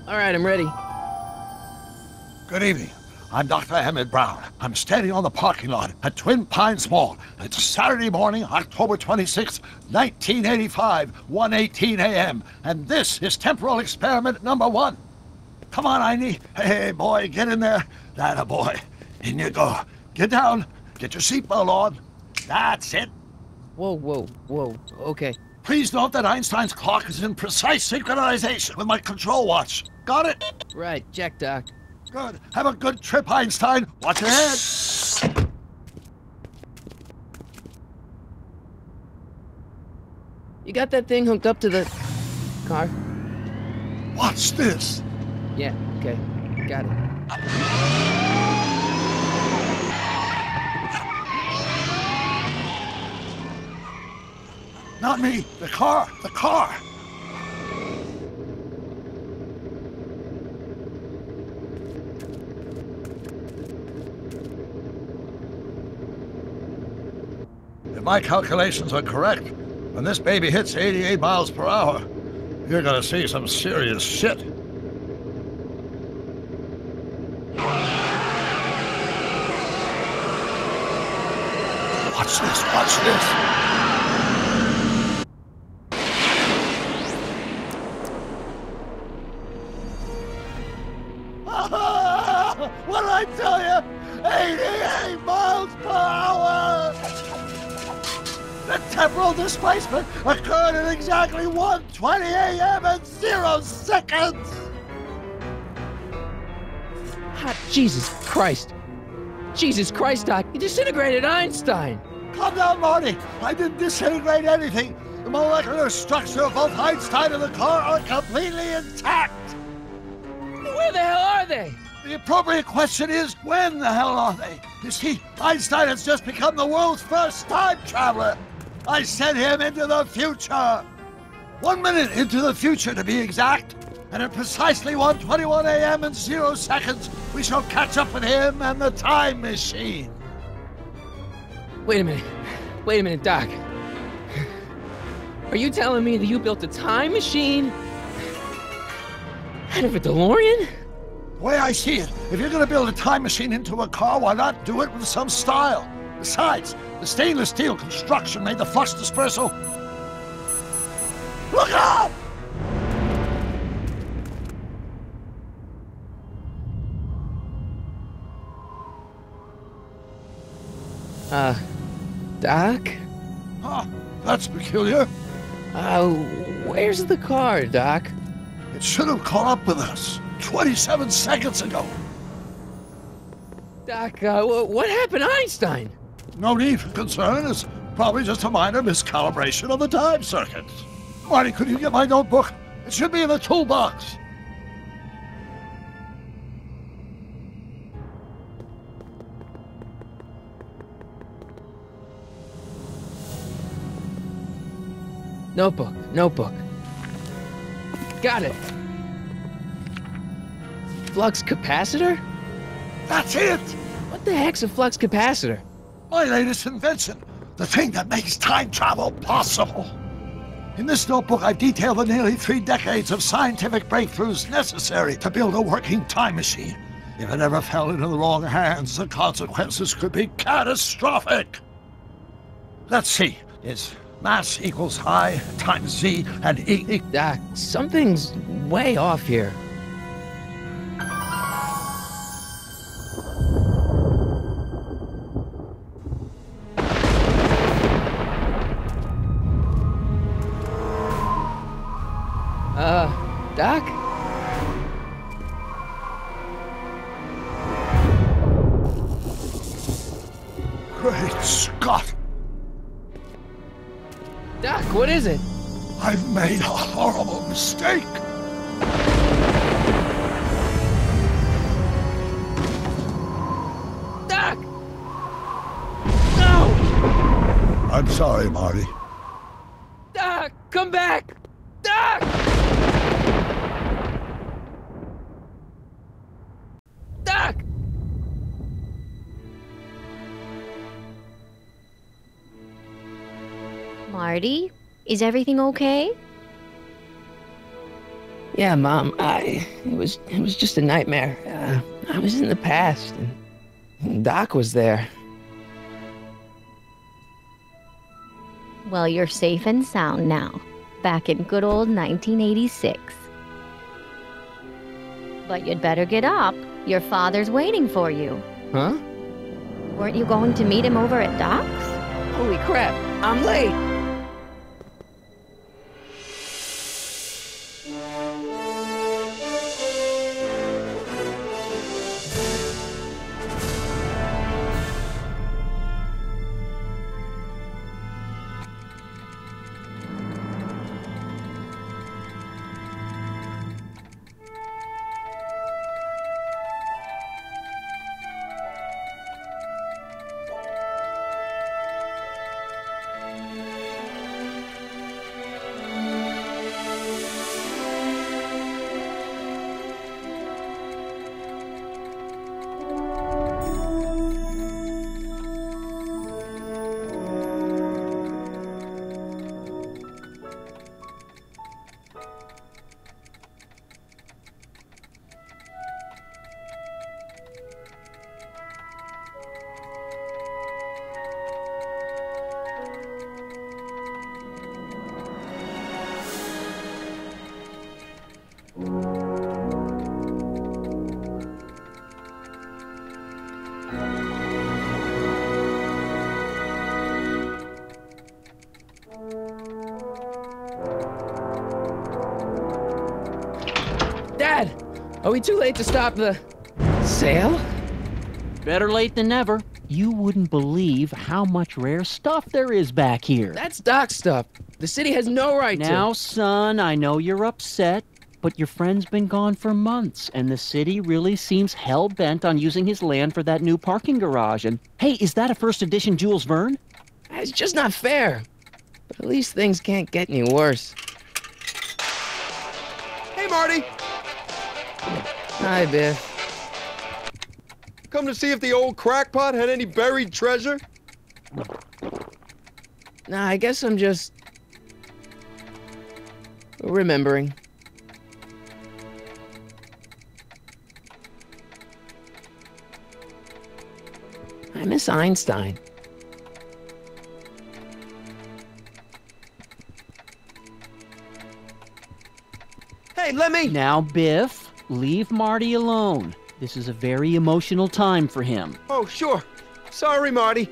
All right, I'm ready. Good evening. I'm Dr. Emmett Brown. I'm standing on the parking lot at Twin Pines Mall. It's Saturday morning, October 26, 1985, 1:18 a.m. And this is temporal experiment number 1. Come on, Einie. Hey, boy, get in there. That boy. In you go. Get down. Get your seatbelt on. That's it. Whoa, okay. Please note that Einstein's clock is in precise synchronization with my control watch. Got it? Right, check, Doc. Good. Have a good trip, Einstein. Watch your head. You got that thing hooked up to the car? Watch this. Yeah, okay. Got it. Not me. The car. The car. If my calculations are correct, when this baby hits 88 miles per hour, you're gonna see some serious shit. Watch this, watch this. What did I tell you? 88 miles per hour! The temporal displacement occurred at exactly 1:20 a.m. and 0 seconds! Hot Jesus Christ. Jesus Christ, Doc. You disintegrated Einstein. Calm down, Marty. I didn't disintegrate anything. The molecular structure of both Einstein and the car are completely intact. Where the hell are they? The appropriate question is, when the hell are they? You see, Einstein has just become the world's first time traveler. I sent him into the future. 1 minute into the future, to be exact. And at precisely 1:21 a.m. and 0 seconds, we shall catch up with him and the time machine. Wait a minute, Doc. Are you telling me that you built a time machine out of a DeLorean? The way I see it, if you're gonna build a time machine into a car, why not do it with some style? Besides, the stainless steel construction made the flux dispersal. Look out! Doc? Huh, that's peculiar. Where's the car, Doc? It should have caught up with us 27 seconds ago. Doc, what happened to Einstein? No need for concern. It's probably just a minor miscalibration of the time circuit. Marty, could you get my notebook? It should be in the toolbox. Notebook. Got it. Flux capacitor? That's it! What the heck's a flux capacitor? My latest invention. The thing that makes time travel possible. In this notebook, I've detailed the nearly 3 decades of scientific breakthroughs necessary to build a working time machine. If it ever fell into the wrong hands, the consequences could be catastrophic. Let's see. Is mass equals I times Z and E. Doc, something's way off here. Doc? Great Scott! Doc, what is it? I've made a horrible mistake! Doc! No! I'm sorry, Marty. Doc, come back! Doc! Doc! Marty, is everything okay? Yeah, Mom, it was just a nightmare. I was in the past, and Doc was there. Well, you're safe and sound now, back in good old 1986. But you'd better get up. Your father's waiting for you. Huh? Weren't you going to meet him over at Doc's? Holy crap, I'm late! Dad! Are we too late to stop the sale? Better late than never. You wouldn't believe how much rare stuff there is back here. That's Doc's stuff. The city has no right to. Now, son, I know you're upset, but your friend's been gone for months, and the city really seems hell-bent on using his land for that new parking garage. And, hey, is that a first edition Jules Verne? It's just not fair. But at least things can't get any worse. Hey, Marty! Hi, Biff. Come to see if the old crackpot had any buried treasure? Nah, I guess I'm just remembering. I miss Einstein. Hey, let me... Now, Biff, leave Marty alone. This is a very emotional time for him. Oh, sure. Sorry, Marty.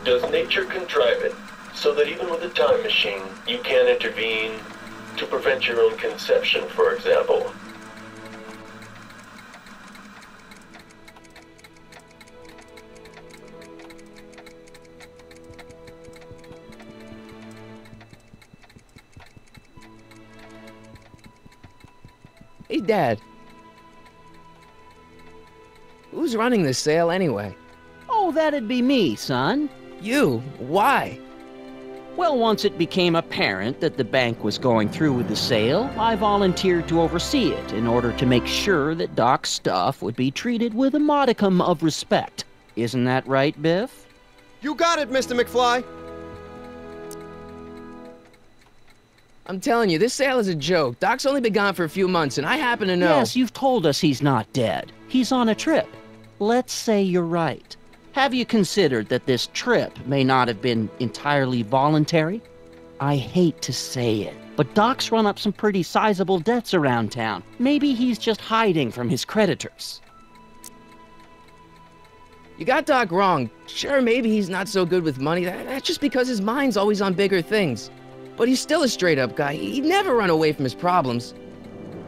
Does nature contrive it so that even with a time machine, you can intervene to prevent your own conception, for example? Hey, Dad. Who's running this sale anyway? Oh, that'd be me, son. You? Why? Well, once it became apparent that the bank was going through with the sale, I volunteered to oversee it in order to make sure that Doc's stuff would be treated with a modicum of respect. Isn't that right, Biff? You got it, Mr. McFly. I'm telling you, this sale is a joke. Doc's only been gone for a few months, and I happen to know... Yes, you've told us he's not dead. He's on a trip. Let's say you're right. Have you considered that this trip may not have been entirely voluntary? I hate to say it, but Doc's run up some pretty sizable debts around town. Maybe he's just hiding from his creditors. You got Doc wrong. Sure, maybe he's not so good with money. That's just because his mind's always on bigger things. But he's still a straight-up guy. He'd never run away from his problems.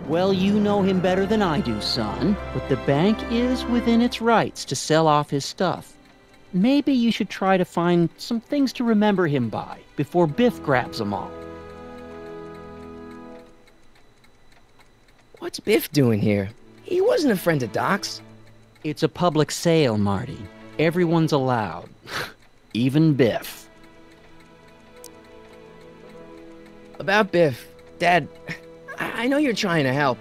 Well, you know him better than I do, son. But the bank is within its rights to sell off his stuff. Maybe you should try to find some things to remember him by before Biff grabs them all. What's Biff doing here? He wasn't a friend of Doc's. It's a public sale, Marty. Everyone's allowed. Even Biff. About Biff, Dad, I know you're trying to help.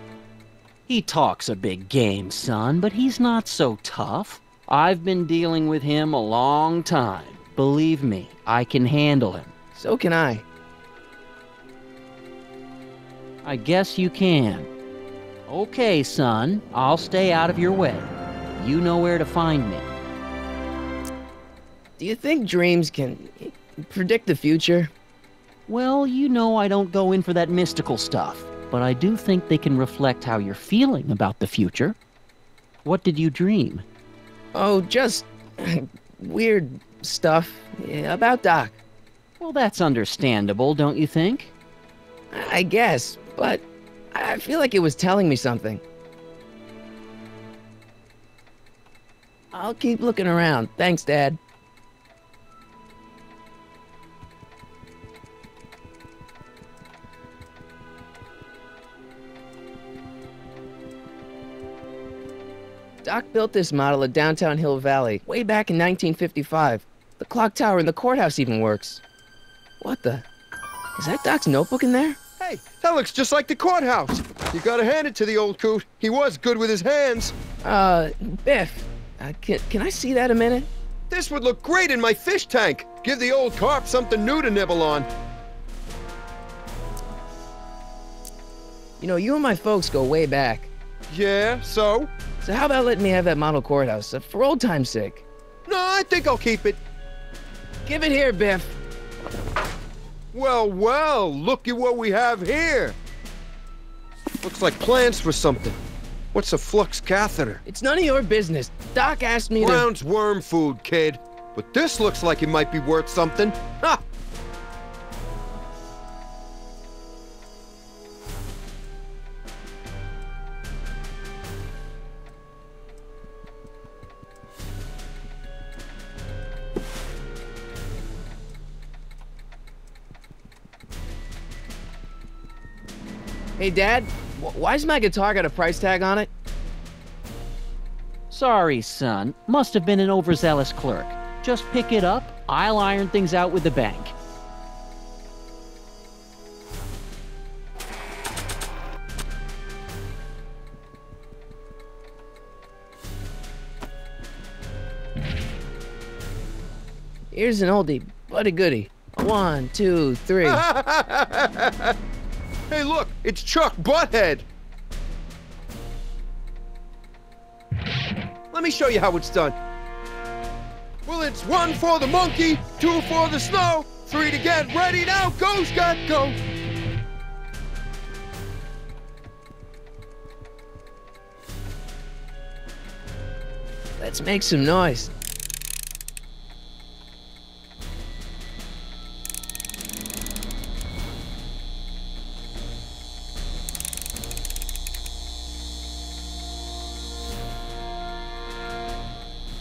He talks a big game, son, but he's not so tough. I've been dealing with him a long time. Believe me, I can handle him. So can I. I guess you can. Okay, son, I'll stay out of your way. You know where to find me. Do you think dreams can predict the future? Well, you know I don't go in for that mystical stuff, but I do think they can reflect how you're feeling about the future. What did you dream? Oh, just weird stuff about Doc. Well, that's understandable, don't you think? I guess, but I feel like it was telling me something. I'll keep looking around. Thanks, Dad. Doc built this model at downtown Hill Valley way back in 1955. The clock tower in the courthouse even works. What the? Is that Doc's notebook in there? Hey, that looks just like the courthouse. You gotta hand it to the old coot. He was good with his hands. Biff, can I see that a minute? This would look great in my fish tank. Give the old carp something new to nibble on. You know, you and my folks go way back. Yeah, so? So how about letting me have that model courthouse, for old time's sake? No, I think I'll keep it. Give it here, Biff. Well, well, look at what we have here. Looks like plans for something. What's a flux catheter? It's none of your business. Doc asked me to... Brown's worm food, kid. But this looks like it might be worth something. Ha! Hey, Dad, why's my guitar got a price tag on it? Sorry, son. Must have been an overzealous clerk. Just pick it up. I'll iron things out with the bank. Here's an oldie, but a goodie. 1, 2, 3. Hey, look, it's Chuck Butthead. Let me show you how it's done. Well, it's 1 for the monkey, 2 for the snow, 3 to get ready now. Go, Scott, go. Let's make some noise.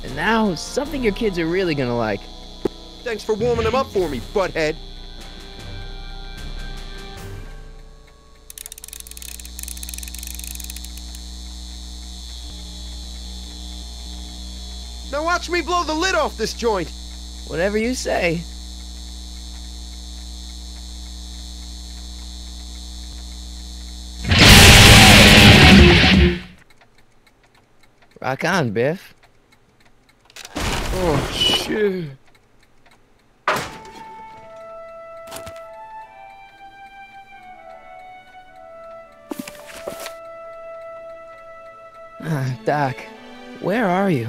And now, something your kids are really gonna like. Thanks for warming them up for me, Butthead. Now watch me blow the lid off this joint. Whatever you say. Rock on, Biff. Oh, shit. Doc, where are you?